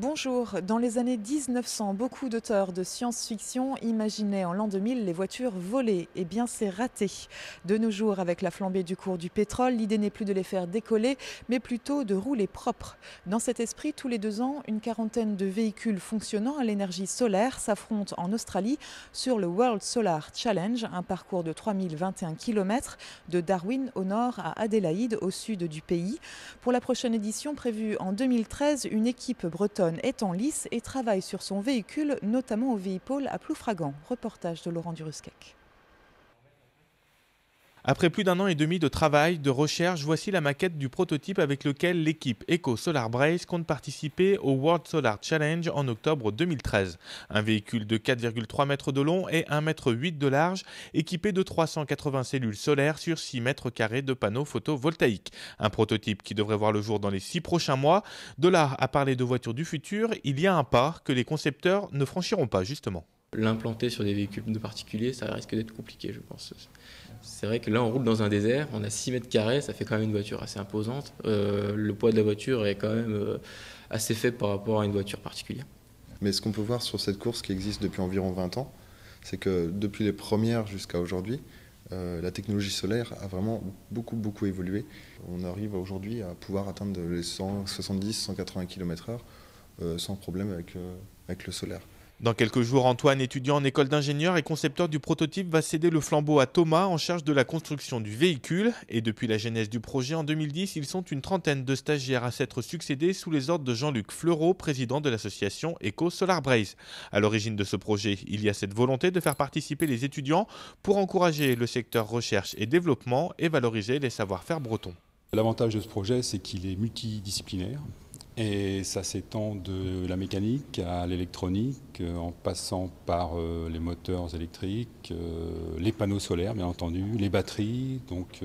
Bonjour, dans les années 1900, beaucoup d'auteurs de science-fiction imaginaient en l'an 2000 les voitures volées. Eh bien, c'est raté. De nos jours, avec la flambée du cours du pétrole, l'idée n'est plus de les faire décoller, mais plutôt de rouler propre. Dans cet esprit, tous les 2 ans, une quarantaine de véhicules fonctionnant à l'énergie solaire s'affrontent en Australie sur le World Solar Challenge, un parcours de 3021 km de Darwin au nord à Adélaïde au sud du pays. Pour la prochaine édition prévue en 2013, une équipe bretonne est en lice et travaille sur son véhicule, notamment au Véhipôle à Ploufragan. Reportage de Laurent Durusquec. Après plus d'1 an et demi de travail, de recherche, voici la maquette du prototype avec lequel l'équipe Eco Solar Braze compte participer au World Solar Challenge en octobre 2013. Un véhicule de 4,3 mètres de long et 1,8 m de large, équipé de 380 cellules solaires sur 6 mètres carrés de panneaux photovoltaïques. Un prototype qui devrait voir le jour dans les 6 prochains mois. De là à parler de voitures du futur, il y a un pas que les concepteurs ne franchiront pas justement. L'implanter sur des véhicules de particuliers, ça risque d'être compliqué, je pense. C'est vrai que là, on roule dans un désert, on a 6 mètres carrés, ça fait quand même une voiture assez imposante. Le poids de la voiture est quand même assez faible par rapport à une voiture particulière. Mais ce qu'on peut voir sur cette course qui existe depuis environ 20 ans, c'est que depuis les premières jusqu'à aujourd'hui, la technologie solaire a vraiment beaucoup évolué. On arrive aujourd'hui à pouvoir atteindre les 170-180 km/h sans problème avec le solaire. Dans quelques jours, Antoine, étudiant en école d'ingénieur et concepteur du prototype, va céder le flambeau à Thomas en charge de la construction du véhicule. Et depuis la genèse du projet en 2010, ils sont une trentaine de stagiaires à s'être succédés sous les ordres de Jean-Luc Fleureau, président de l'association Eco Solar Braze. À l'origine de ce projet, il y a cette volonté de faire participer les étudiants pour encourager le secteur recherche et développement et valoriser les savoir-faire bretons. L'avantage de ce projet, c'est qu'il est multidisciplinaire. Et ça s'étend de la mécanique à l'électronique, en passant par les moteurs électriques, les panneaux solaires bien entendu, les batteries. Donc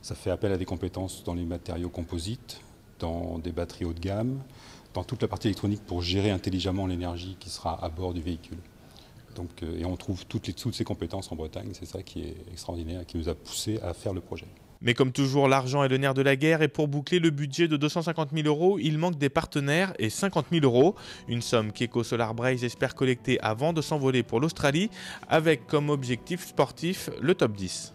ça fait appel à des compétences dans les matériaux composites, dans des batteries haut de gamme, dans toute la partie électronique pour gérer intelligemment l'énergie qui sera à bord du véhicule. Donc, et on trouve toutes ces compétences en Bretagne, c'est ça qui est extraordinaire et qui nous a poussé à faire le projet. Mais comme toujours, l'argent est le nerf de la guerre et pour boucler le budget de 250 000 €, il manque des partenaires et 50 000 €. Une somme qu'Eco Solar Braze espère collecter avant de s'envoler pour l'Australie avec comme objectif sportif le top 10.